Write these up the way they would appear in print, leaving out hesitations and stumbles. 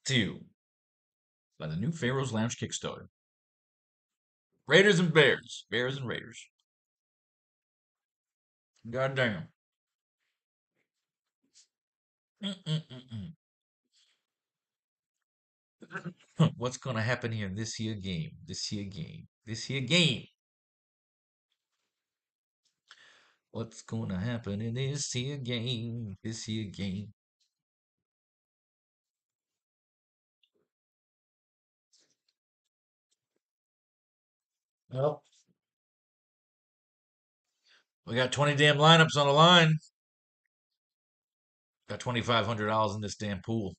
to you by the new Pharaoh's Lounge Kickstarter. Raiders and Bears. Bears and Raiders. God damn. Mm-mm-mm-mm. What's going to happen here in this here game? This here game. This here game. What's going to happen in this here game? This here game. Well, we got 20 damn lineups on the line. Got $2,500 in this damn pool.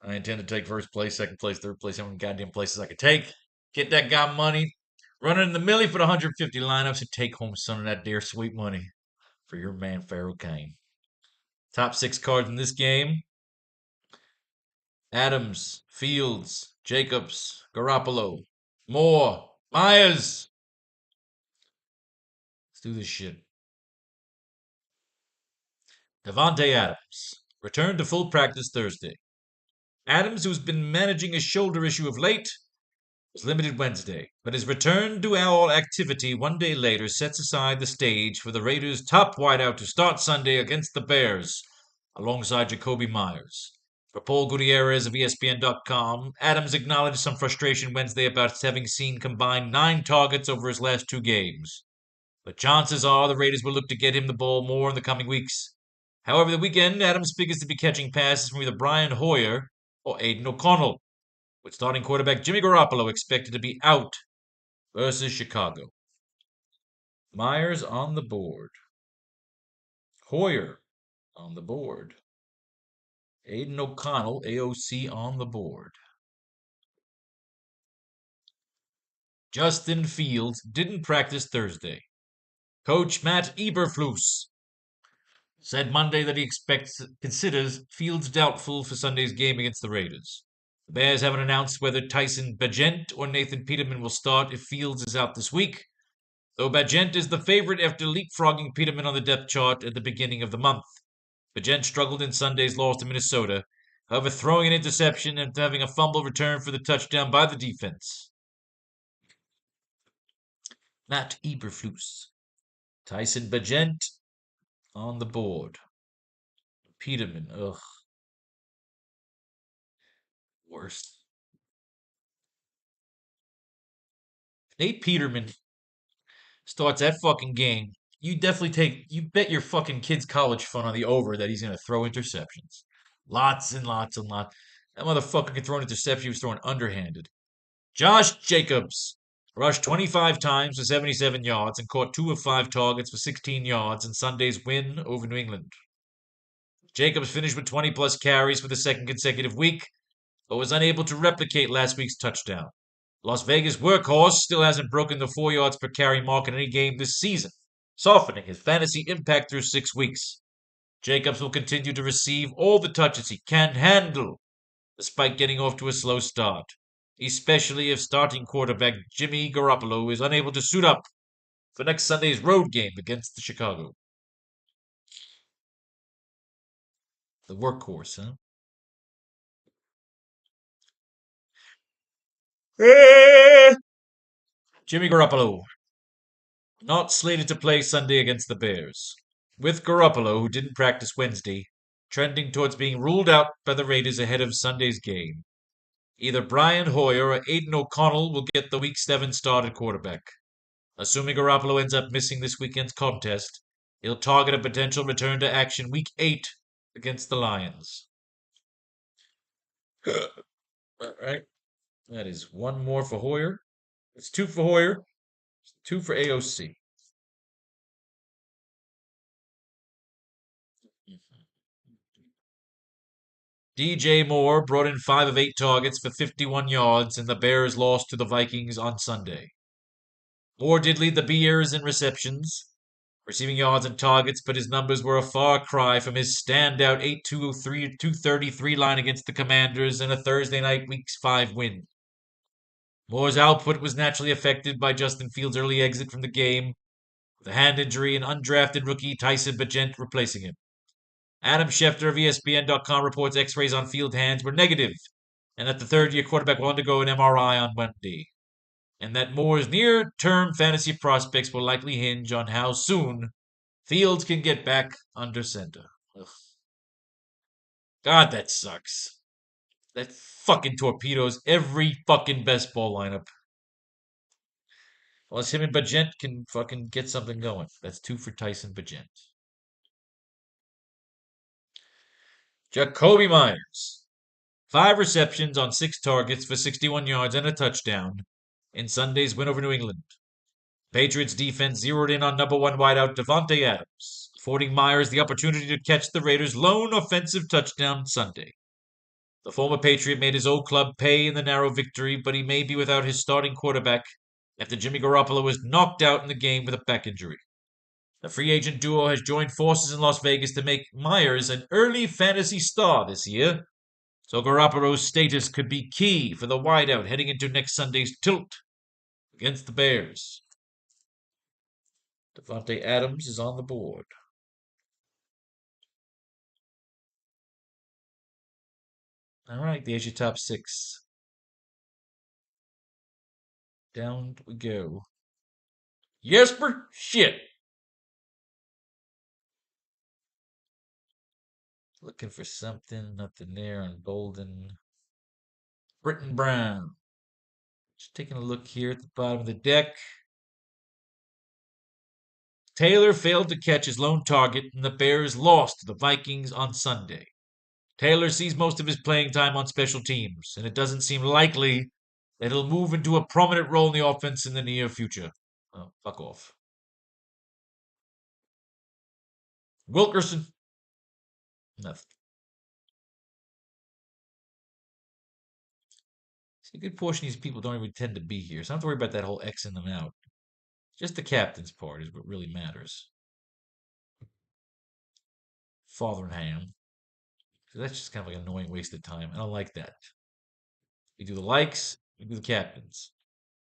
I intend to take first place, second place, third place, how many goddamn places I could take. Get that god money. Run it in the millie for the 150 lineups and take home some of that dear sweet money for your man Faro Kane. Top 6 cards in this game: Adams, Fields, Jacobs, Garoppolo, Moore, Myers. Let's do this shit. Davante Adams returned to full practice Thursday. Adams, who's been managing a shoulder issue of late, was limited Wednesday, but his return to all activity one day later sets aside the stage for the Raiders' top wideout to start Sunday against the Bears, alongside Jacoby Myers. For Paul Gutierrez of ESPN.com, Adams acknowledged some frustration Wednesday about having seen combined 9 targets over his last 2 games. But chances are the Raiders will look to get him the ball more in the coming weeks. However, the weekend, Adams figures to be catching passes from either Brian Hoyer or Aiden O'Connell, with starting quarterback Jimmy Garoppolo expected to be out versus Chicago. Myers on the board. Hoyer on the board. Aiden O'Connell, AOC, on the board. Justin Fields didn't practice Thursday. Coach Matt Eberflus said Monday that he considers Fields doubtful for Sunday's game against the Raiders. The Bears haven't announced whether Tyson Bagent or Nathan Peterman will start if Fields is out this week, though Bagent is the favorite after leapfrogging Peterman on the depth chart at the beginning of the month. Bagent struggled in Sunday's loss to Minnesota, however throwing an interception and having a fumble return for the touchdown by the defense. Matt Eberflus. Tyson Bagent on the board. Peterman, ugh. Worst. Nate Peterman starts that fucking game, you bet your fucking kid's college fund on the over that he's going to throw interceptions. Lots and lots and lots. That motherfucker can throw an interception. He was throwing underhanded. Josh Jacobs rushed 25 times for 77 yards and caught 2 of 5 targets for 16 yards in Sunday's win over New England. Jacobs finished with 20 plus carries for the second consecutive week, but was unable to replicate last week's touchdown. Las Vegas workhorse still hasn't broken the 4 yards per carry mark in any game this season, softening his fantasy impact through 6 weeks. Jacobs will continue to receive all the touches he can handle, despite getting off to a slow start, especially if starting quarterback Jimmy Garoppolo is unable to suit up for next Sunday's road game against the Chicago. The workhorse, huh? Jimmy Garoppolo, not slated to play Sunday against the Bears, with Garoppolo, who didn't practice Wednesday, trending towards being ruled out by the Raiders ahead of Sunday's game. Either Brian Hoyer or Aiden O'Connell will get the Week 7 start at quarterback. Assuming Garoppolo ends up missing this weekend's contest, he'll target a potential return to action Week 8 against the Lions. All right. That is 1 more for Hoyer. It's 2 for Hoyer, 2 for AOC. DJ Moore brought in 5 of 8 targets for 51 yards, and the Bears lost to the Vikings on Sunday. Moore did lead the Bears in receptions, receiving yards and targets, but his numbers were a far cry from his standout 8-2-33 line against the Commanders in a Thursday night Week 5 win. Moore's output was naturally affected by Justin Fields' early exit from the game, with a hand injury and undrafted rookie Tyson Bagent replacing him. Adam Schefter of ESPN.com reports x-rays on Field hands were negative, and that the third-year quarterback will undergo an MRI on Monday, and that Moore's near-term fantasy prospects will likely hinge on how soon Fields can get back under center. Ugh. God, that sucks. That fucking torpedoes every fucking best ball lineup. Unless him and Bagent can fucking get something going. That's 2 for Tyson Bagent. Jacoby Myers. 5 receptions on 6 targets for 61 yards and a touchdown in Sunday's win over New England. Patriots defense zeroed in on number 1 wideout Davante Adams, affording Myers the opportunity to catch the Raiders' lone offensive touchdown Sunday. The former Patriot made his old club pay in the narrow victory, but he may be without his starting quarterback after Jimmy Garoppolo was knocked out in the game with a back injury. The free agent duo has joined forces in Las Vegas to make Myers an early fantasy star this year, so Garoppolo's status could be key for the wideout heading into next Sunday's tilt against the Bears. Davante Adams is on the board. All right, there's your top 6. Down we go. Jesper, shit. Looking for something, nothing there on Golden. Britton Brown. Just taking a look here at the bottom of the deck. Taylor failed to catch his lone target, and the Bears lost to the Vikings on Sunday. Taylor sees most of his playing time on special teams, and it doesn't seem likely that he'll move into a prominent role in the offense in the near future. Oh, fuck off. Wilkerson. Nothing. See, a good portion of these people don't even tend to be here, so I don't have to worry about that whole Xing them out. Just the captain's part is what really matters. Fotheringham. So that's just kind of like an annoying waste of time. I don't like that. We do the likes, we do the captains.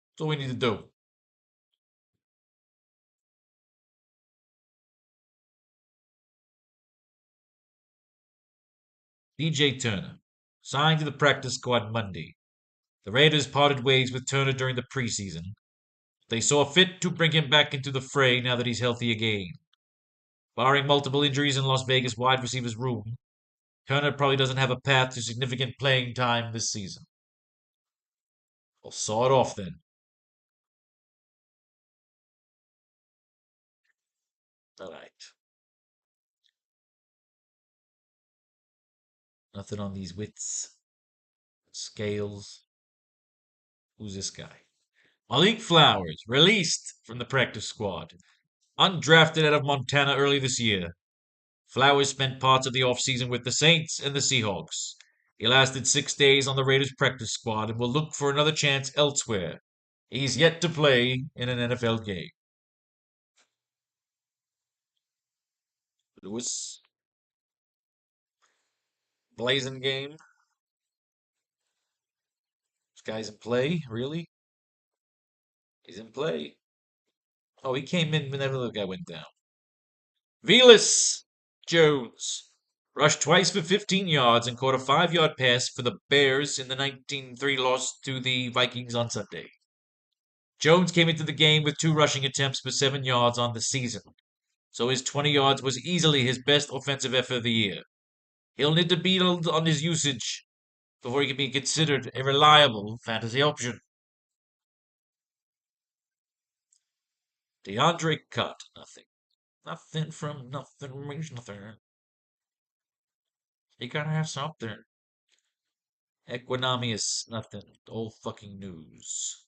That's all we need to do. DJ Turner. Signed to the practice squad Monday. The Raiders parted ways with Turner during the preseason. They saw fit to bring him back into the fray now that he's healthy again. Barring multiple injuries in Las Vegas wide receivers' room, Turner probably doesn't have a path to significant playing time this season. I'll saw it off then. All right. Nothing on these wits. Scales. Who's this guy? Malik Flowers, released from the practice squad. Undrafted out of Montana early this year. Flowers spent parts of the offseason with the Saints and the Seahawks. He lasted 6 days on the Raiders practice squad and will look for another chance elsewhere. He's yet to play in an NFL game. Lewis. Blazing game. This guy's in play, really? He's in play. Oh, he came in whenever the guy went down. Velas Jones rushed twice for 15 yards and caught a 5-yard pass for the Bears in the 19-3 loss to the Vikings on Sunday. Jones came into the game with 2 rushing attempts for 7 yards on the season, so his 20 yards was easily his best offensive effort of the year. He'll need to build on his usage before he can be considered a reliable fantasy option. DeAndre Cut, nothing. Nothing from nothing means nothing. You gotta have something. Equanimous, nothing. Old fucking news.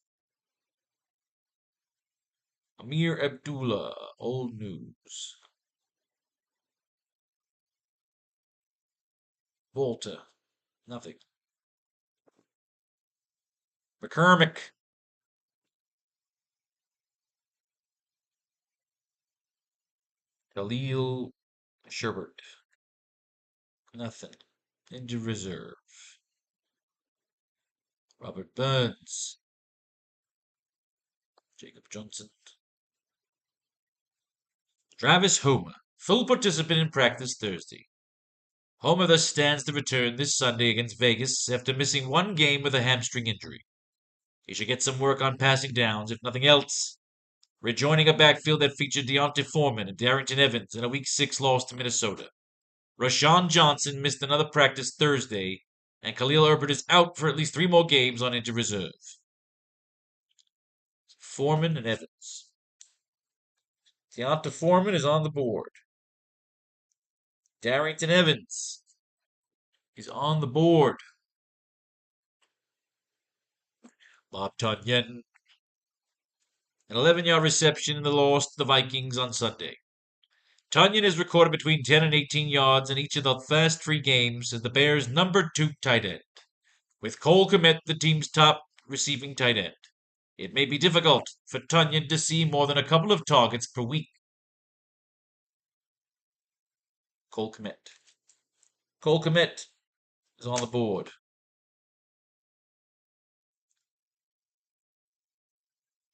Amir Abdullah, old news. Volta, nothing. McCormick. Khalil Sherbert. Nothing. Injured reserve. Robert Burns. Jacob Johnson. Travis Homer. Full participant in practice Thursday. Homer thus stands to return this Sunday against Vegas after missing one game with a hamstring injury. He should get some work on passing downs, if nothing else. Rejoining a backfield that featured Deontay Foreman and Darrington Evans in a Week 6 loss to Minnesota. Rashawn Johnson missed another practice Thursday, and Khalil Herbert is out for at least 3 more games on injured reserve. Foreman and Evans. Deontay Foreman is on the board. Darrington Evans is on the board. Bob Tonyan, an 11-yard reception in the loss to the Vikings on Sunday. Tonyan has recorded between 10 and 18 yards in each of the last 3 games as the Bears' number 2 tight end, with Cole Kmet the team's top receiving tight end. It may be difficult for Tonyan to see more than a couple of targets per week. Cole Kmet. Cole Kmet is on the board.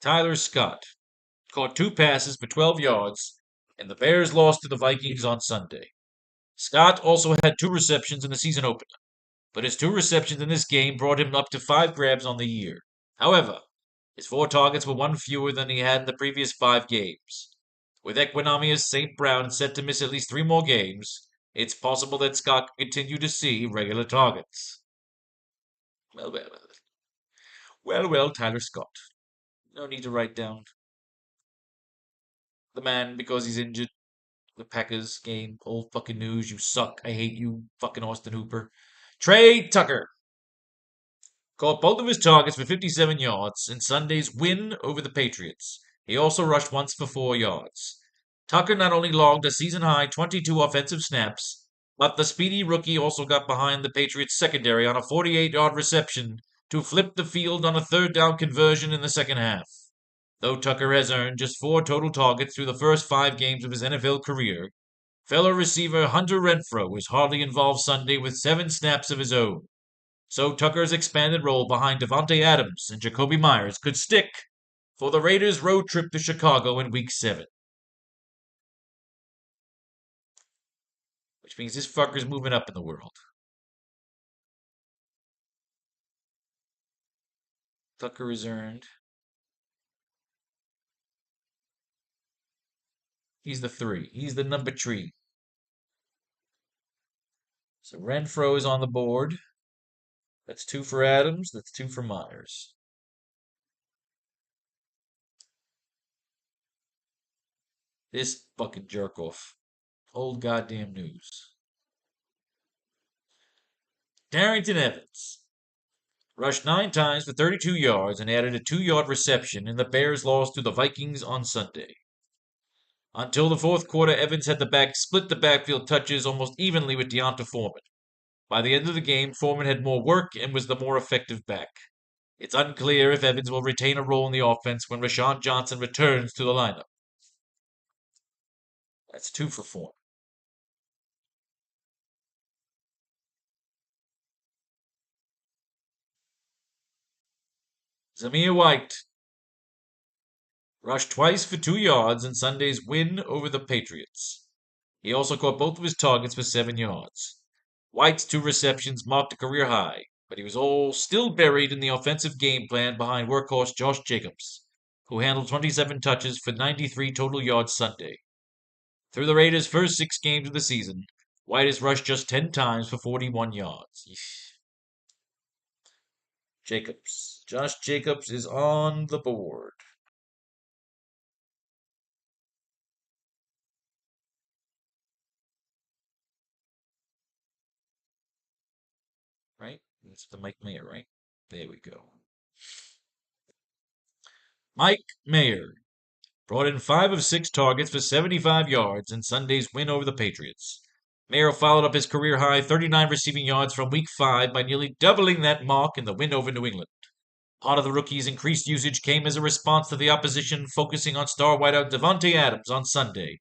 Tyler Scott caught 2 passes for 12 yards, and the Bears lost to the Vikings on Sunday. Scott also had 2 receptions in the season opener, but his 2 receptions in this game brought him up to 5 grabs on the year. However, his 4 targets were 1 fewer than he had in the previous 5 games. With Equanimeous St. Brown set to miss at least 3 more games, it's possible that Scott can continue to see regular targets. Well, Tyler Scott. No need to write down the man because he's injured. The Packers game, old fucking news. You suck. I hate you, fucking Austin Hooper. Trey Tucker caught both of his targets for 57 yards in Sunday's win over the Patriots. He also rushed once for 4 yards. Tucker not only logged a season-high 22 offensive snaps, but the speedy rookie also got behind the Patriots secondary on a 48-yard reception to flip the field on a 3rd down conversion in the second half. Though Tucker has earned just 4 total targets through the first 5 games of his NFL career, fellow receiver Hunter Renfrow is hardly involved Sunday with 7 snaps of his own. So Tucker's expanded role behind Davante Adams and Jacoby Myers could stick for the Raiders' road trip to Chicago in Week 7. Which means this fucker's moving up in the world. Tucker is earned. He's the 3. He's the number 3. So Renfrow is on the board. That's 2 for Adams. That's 2 for Myers. This fucking jerk off. Old goddamn news. Darrington Evans rushed 9 times for 32 yards and added a 2-yard reception in the Bears' loss to the Vikings on Sunday. Until the 4th quarter, Evans had split the backfield touches almost evenly with Deontay Foreman. By the end of the game, Foreman had more work and was the more effective back. It's unclear if Evans will retain a role in the offense when Rashawn Johnson returns to the lineup. That's 2 for Foreman. Zamir White rushed twice for 2 yards in Sunday's win over the Patriots. He also caught both of his targets for 7 yards. White's 2 receptions marked a career high, but he was still buried in the offensive game plan behind workhorse Josh Jacobs, who handled 27 touches for 93 total yards Sunday. Through the Raiders' first 6 games of the season, White has rushed just 10 times for 41 yards. Jacobs. Josh Jacobs is on the board. Right? That's the Mike Mayer, right? There we go. Mike Mayer brought in 5 of 6 targets for 75 yards in Sunday's win over the Patriots. Mayer followed up his career-high 39 receiving yards from Week 5 by nearly doubling that mark in the win over New England. Part of the rookie's increased usage came as a response to the opposition focusing on star wideout Davante Adams on Sunday,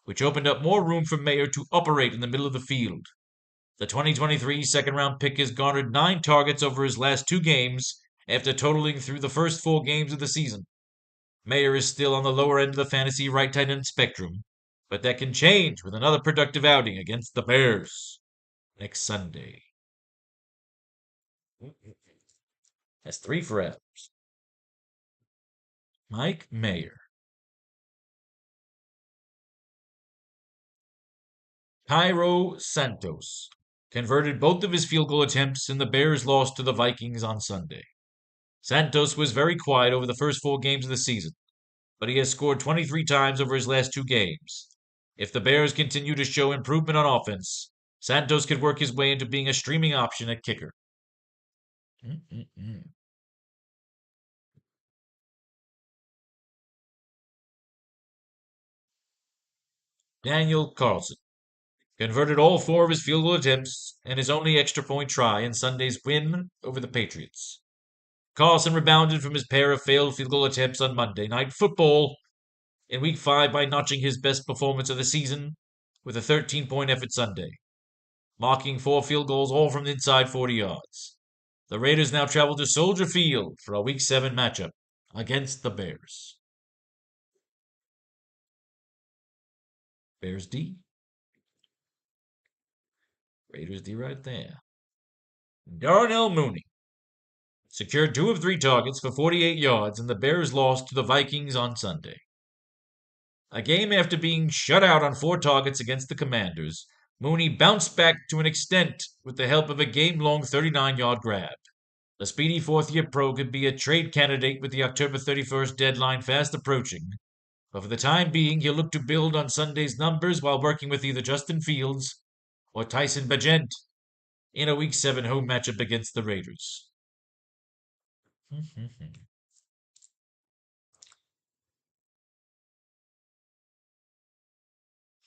which opened up more room for Mayer to operate in the middle of the field. The 2023 second-round pick has garnered 9 targets over his last 2 games after totaling through the first 4 games of the season. Mayer is still on the lower end of the fantasy right tight end spectrum, but that can change with another productive outing against the Bears. next Sunday. That's three for Adams. Mike Mayer. Cairo Santos converted both of his field goal attempts, and the Bears lost to the Vikings on Sunday. Santos was very quiet over the first four games of the season, but he has scored 23 times over his last two games. If the Bears continue to show improvement on offense, Santos could work his way into being a streaming option at kicker. Mm-mm-mm. Daniel Carlson converted all four of his field goal attempts and his only extra point try in Sunday's win over the Patriots. Carlson rebounded from his pair of failed field goal attempts on Monday Night Football in Week 5 by notching his best performance of the season with a 13-point effort Sunday, marking four field goals all from inside 40 yards. The Raiders now travel to Soldier Field for a Week 7 matchup against the Bears. Bears D. Raiders D right there. Darnell Mooney secured two of three targets for 48 yards, and the Bears lost to the Vikings on Sunday. A game after being shut out on four targets against the Commanders, Mooney bounced back to an extent with the help of a game-long 39-yard grab. The speedy fourth-year pro could be a trade candidate with the October 31st deadline fast approaching, but for the time being, he'll look to build on Sunday's numbers while working with either Justin Fields or Tyson Bagent in a Week 7 home matchup against the Raiders.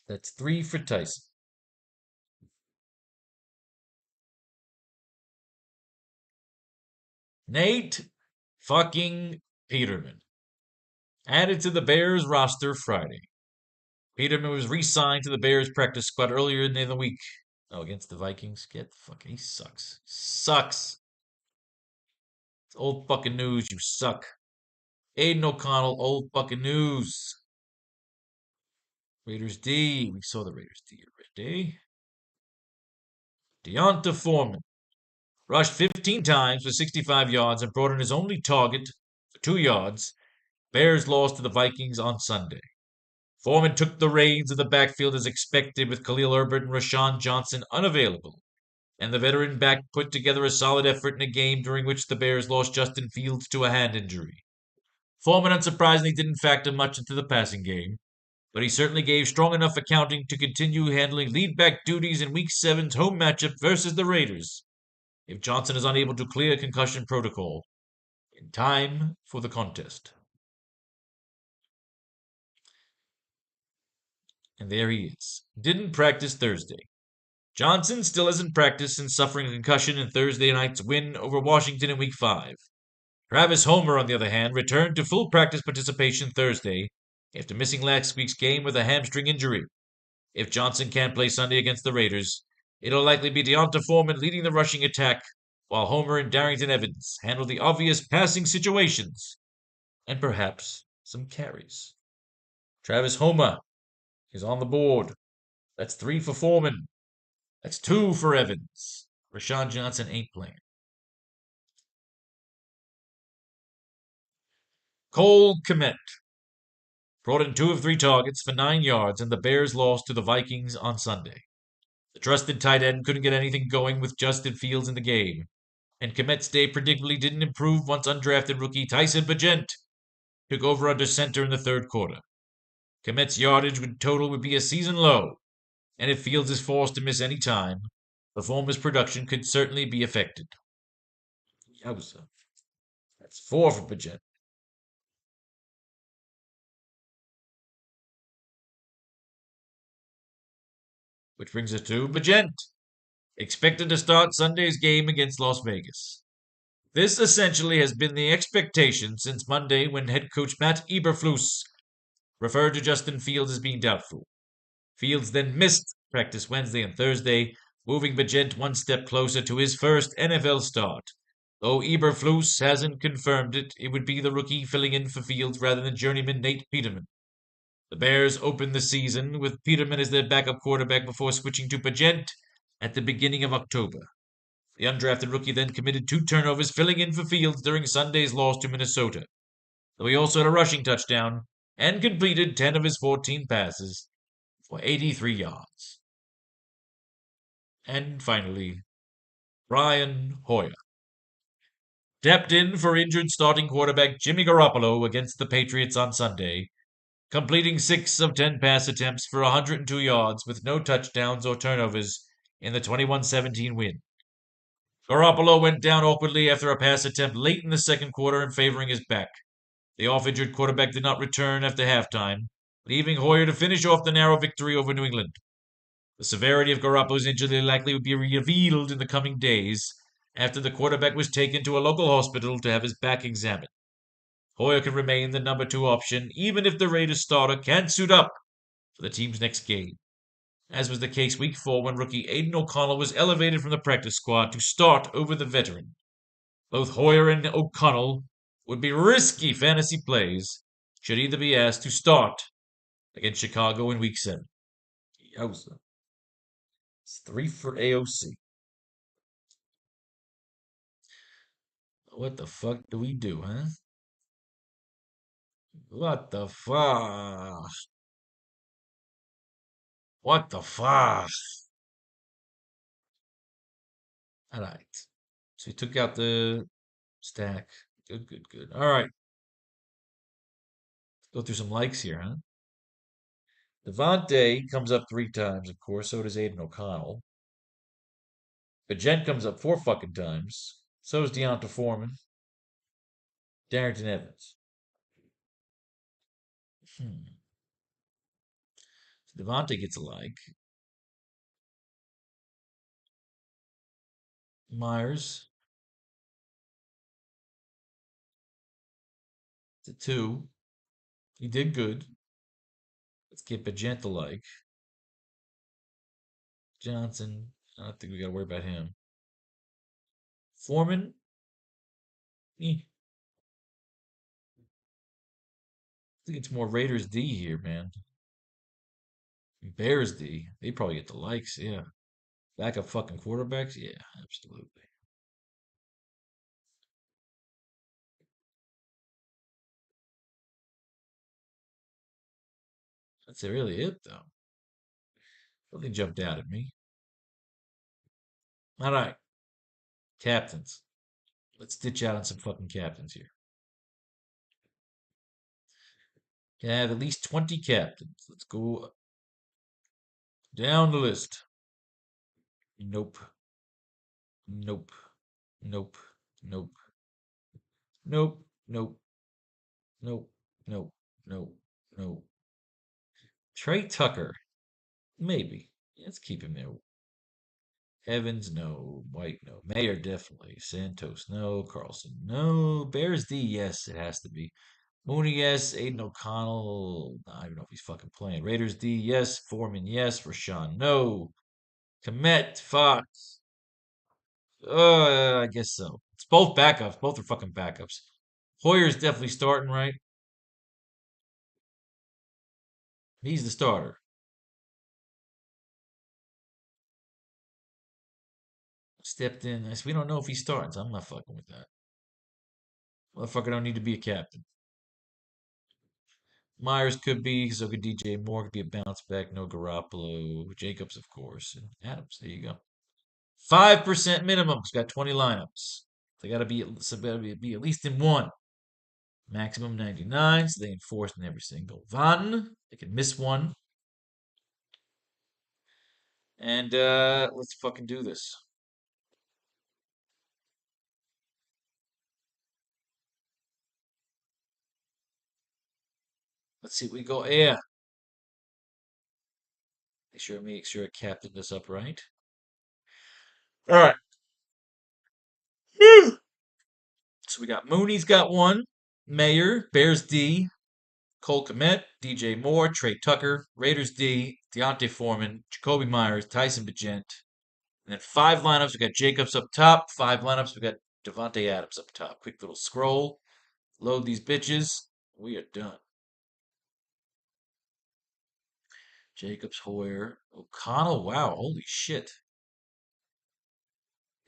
That's three for Tyson. Nate fucking Peterman added to the Bears roster Friday. Peterman was re-signed to the Bears practice squad earlier in the week. Oh, against the Vikings? Get the fuck. He sucks. Sucks. It's old fucking news. You suck. Aiden O'Connell, old fucking news. Raiders D. We saw the Raiders D already. Deonta Foreman rushed 15 times for 65 yards and brought in his only target for 2 yards. Bears lost to the Vikings on Sunday. Foreman took the reins of the backfield as expected with Khalil Herbert and Rashawn Johnson unavailable, and the veteran back put together a solid effort in a game during which the Bears lost Justin Fields to a hand injury. Foreman unsurprisingly didn't factor much into the passing game, but he certainly gave strong enough accounting to continue handling lead back duties in Week 7's home matchup versus the Raiders if Johnson is unable to clear concussion protocol in time for the contest. And there he is. Didn't practice Thursday. Johnson still hasn't practiced since suffering a concussion in Thursday night's win over Washington in Week 5. Travis Homer, on the other hand, returned to full practice participation Thursday after missing last week's game with a hamstring injury. If Johnson can't play Sunday against the Raiders, it'll likely be Deonta Foreman leading the rushing attack, while Homer and Darrington Evans handle the obvious passing situations and perhaps some carries. Travis Homer is on the board. That's three for Foreman. That's two for Evans. Rashawn Johnson ain't playing. Cole Kmet brought in two of three targets for 9 yards, and the Bears lost to the Vikings on Sunday. The trusted tight end couldn't get anything going with Justin Fields in the game, and Kmet's day predictably didn't improve once undrafted rookie Tyson Bagent took over under center in the third quarter. Kmet's yardage total would be a season low, and if Fields is forced to miss any time, the former's production could certainly be affected. Yowza. That's four for Bagent. Which brings us to Bagent, expected to start Sunday's game against Las Vegas. This essentially has been the expectation since Monday when head coach Matt Eberflus referred to Justin Fields as being doubtful. Fields then missed practice Wednesday and Thursday, moving Bagent one step closer to his first NFL start. Though Eberflus hasn't confirmed it, it would be the rookie filling in for Fields rather than journeyman Nate Peterman. The Bears opened the season with Peterman as their backup quarterback before switching to Bagent at the beginning of October. The undrafted rookie then committed 2 turnovers, filling in for Fields during Sunday's loss to Minnesota, though he also had a rushing touchdown and completed 10 of his 14 passes for 83 yards. And finally, Brian Hoyer stepped in for injured starting quarterback Jimmy Garoppolo against the Patriots on Sunday, completing 6 of 10 pass attempts for 102 yards with no touchdowns or turnovers in the 21-17 win. Garoppolo went down awkwardly after a pass attempt late in the second quarter and favoring his back. The off-injured quarterback did not return after halftime, leaving Hoyer to finish off the narrow victory over New England. The severity of Garoppolo's injury likely would be revealed in the coming days after the quarterback was taken to a local hospital to have his back examined. Hoyer can remain the number 2 option even if the Raiders starter can't suit up for the team's next game, as was the case week 4 when rookie Aiden O'Connell was elevated from the practice squad to start over the veteran. Both Hoyer and O'Connell would be risky fantasy plays should either be asked to start against Chicago in week 7. Yowza. It's 3 for AOC. What the fuck do we do, huh? What the fuck? What the fuck? All right. So he took out the stack. Good, good, good. All right. Go through some likes here, huh? Devontae comes up 3 times, of course. So does Aiden O'Connell. But comes up 4 fucking times. So is Deonta Foreman. Darrington Evans. Hmm. So Devontae gets a like. Myers to 2. He did good. Let's get Bajent a like. Johnson. I don't think we got to worry about him. Foreman. I think it's more Raiders D here, man. Bears D. They probably get the likes, yeah. Backup fucking quarterbacks? Yeah, absolutely. That's really it, though. Nothing jumped out at me. All right. Captains. Let's ditch out on some fucking captains here. Can I have at least 20 captains? Let's go down the list. Nope. Nope. Nope. Nope. Nope. Nope. Nope. Nope. Nope. Nope. Trey Tucker. Maybe. Let's keep him there. Evans, no. White, no. Mayer, definitely. Santos, no. Carlson, no. Bears D, yes, it has to be. Mooney, yes. Aiden O'Connell, I don't even know if he's fucking playing. Raiders D, yes. Foreman, yes. Rashawn, no. Komet, Fox. I guess so. It's both backups. Both are fucking backups. Hoyer's definitely starting, right? He's the starter. Stepped in. We don't know if he's starting, so I'm not fucking with that. Motherfucker don't need to be a captain. Myers could be, so could DJ Moore, could be a bounce back. No Garoppolo. Jacobs, of course. And Adams. There you go. 5% minimum. It's got 20 lineups. They got to be, so gotta be at least in one. Maximum 99, so they enforce in every single one. They can miss one. And let's fucking do this. Let's see. We go. Yeah. Make sure I captain this up right. All right. So we got Mooney's got one. Mayer, Bears D, Cole Kmet, DJ Moore, Trey Tucker, Raiders D, Deontay Foreman, Jacoby Myers, Tyson Bagent. And then 5 lineups. We got Jacobs up top. 5 lineups. We got Devontae Adams up top. Quick little scroll. Load these bitches. We are done. Jacobs, Hoyer, O'Connell. Wow, holy shit.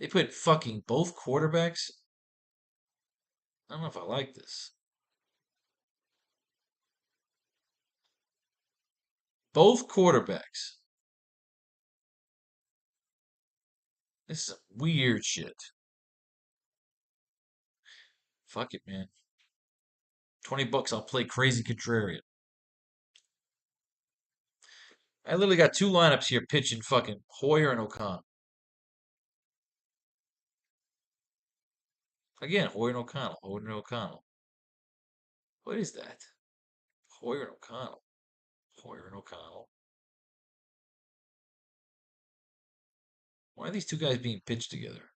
They put fucking both quarterbacks. I don't know if I like this. Both quarterbacks. This is weird shit. Fuck it, man. $20, I'll play crazy contrarian. I literally got two lineups here pitching fucking Hoyer and O'Connell. Again, Hoyer and O'Connell. Hoyer and O'Connell. What is that? Hoyer and O'Connell. Hoyer and O'Connell. Why are these two guys being pitched together?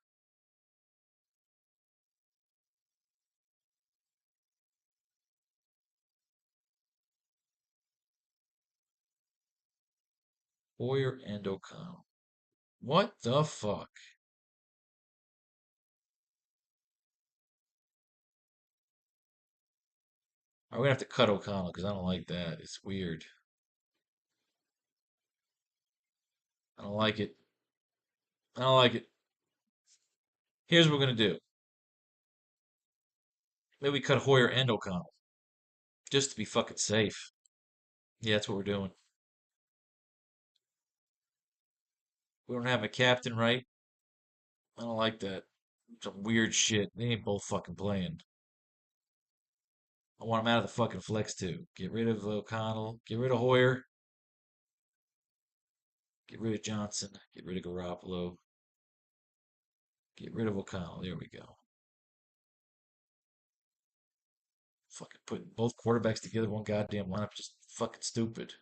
Hoyer and O'Connell. What the fuck? I'm gonna have to cut O'Connell because I don't like that. It's weird. I don't like it. I don't like it. Here's what we're gonna do. Maybe we cut Hoyer and O'Connell just to be fucking safe. Yeah, that's what we're doing. We don't have a captain, right? I don't like that. Some weird shit. They ain't both fucking playing. I want him out of the fucking flex too. Get rid of O'Connell. Get rid of Hoyer. Get rid of Johnson. Get rid of Garoppolo. Get rid of O'Connell. There we go. Fucking putting both quarterbacks together one goddamn lineup just fucking stupid.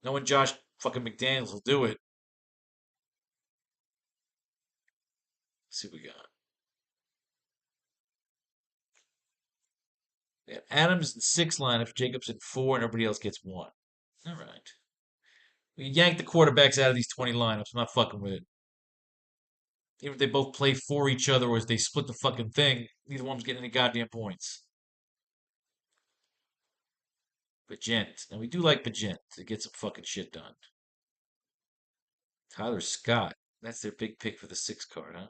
Knowing Josh fucking McDaniels will do it. Let's see what we got. Yeah, Adams in six lineups, Jacobs in four, and everybody else gets one. All right. We yank the quarterbacks out of these 20 lineups. I'm not fucking with it. Even if they both play for each other or if they split the fucking thing, neither one's getting any goddamn points. Bajent. Now we do like Bajent to get some fucking shit done. Tyler Scott. That's their big pick for the six card, huh?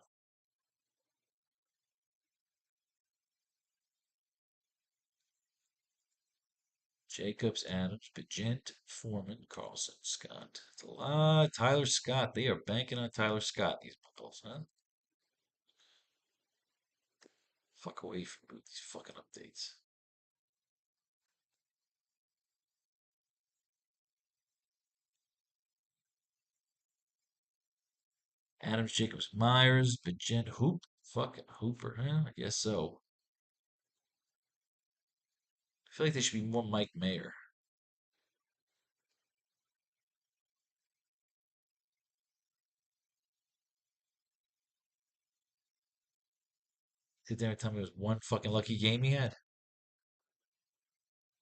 Jacobs, Adams, Bajent, Foreman, Carlson, Scott. It's a lot. Tyler Scott. They are banking on Tyler Scott, these bubbles, huh? Fuck away from these fucking updates. Adams, Jacobs, Myers, Bajent, fucking Hooper, huh? I guess so. I feel like they should be more Mike Mayer. Sit there and tell me it was one fucking lucky game he had.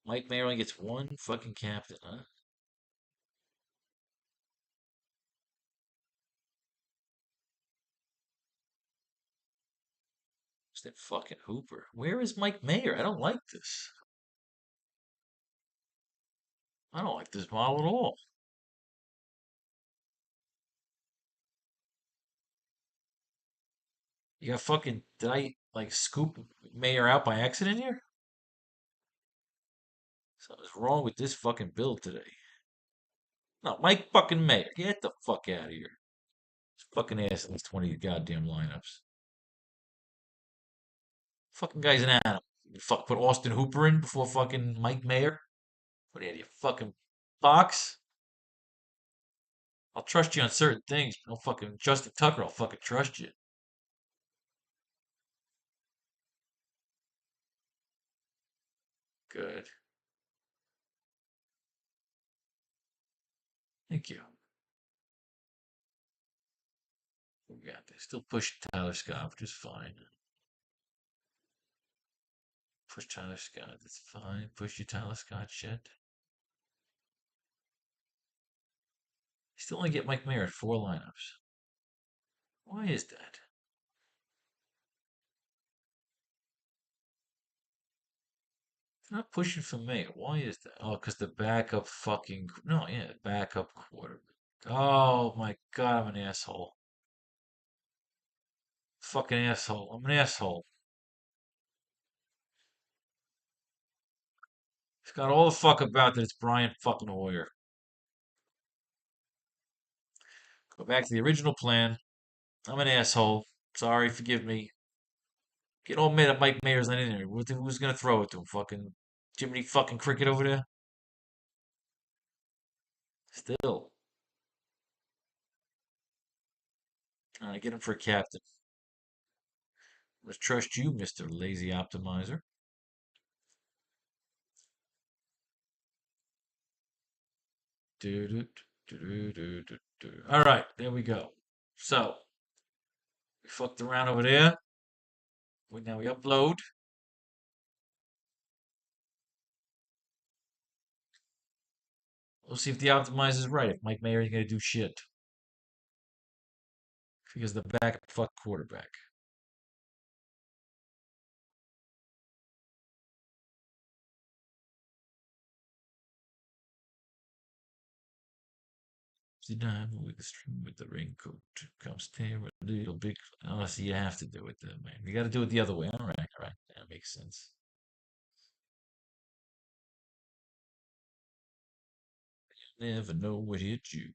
Mike Mayer only gets one fucking captain, huh? It's that fucking Hooper. Where is Mike Mayer? I don't like this. I don't like this model at all. You got fucking. Did I like scoop Mayer out by accident here? Something's wrong with this fucking build today. No, Mike fucking Mayer. Get the fuck out of here. This fucking ass in these 20 goddamn lineups. Fucking guy's an animal. You fuck put Austin Hooper in before fucking Mike Mayer? What are you fucking box? I'll trust you on certain things. But don't fucking Justin Tucker. I'll fucking trust you. Good. Thank you. We got this. Still pushing Tyler Scott, which is fine. Push Tyler Scott. That's fine. Push your Tyler Scott shit. Still only get Mike Mayer at four lineups. Why is that? They're not pushing for Mayer. Why is that? Oh, because the backup fucking. No, yeah, backup quarterback. Oh my god, I'm an asshole. Fucking asshole. I'm an asshole. He's got all the fuck about that it's Brian fucking Hoyer. Go back to the original plan. I'm an asshole. Sorry, forgive me. Get all mad at Mike Mayer's not in there. Who's gonna throw it to him? Fucking Jiminy fucking Cricket over there? Still. Alright, get him for a captain. Let's trust you, Mr. Lazy Optimizer. Alright, there we go. So, we fucked around over there. Now we upload. We'll see if the optimizer's right. If Mike Mayer is gonna do shit. Because the backup fuck quarterback. The diamond with the string with the raincoat comes there a little big. Oh, so you have to do it then, man. You got to do it the other way. All right. That makes sense. Never know what hit you.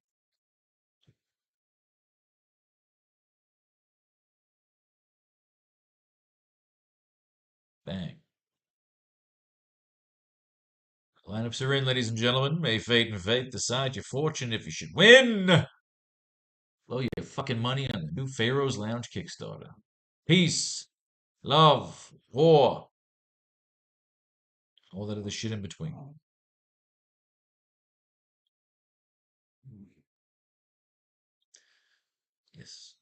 Bang. Lineups are in, ladies and gentlemen. May fate and fate decide your fortune if you should win. Blow your fucking money on the new Pharaoh's Lounge Kickstarter. Peace, love, war, all that other shit in between. Yes.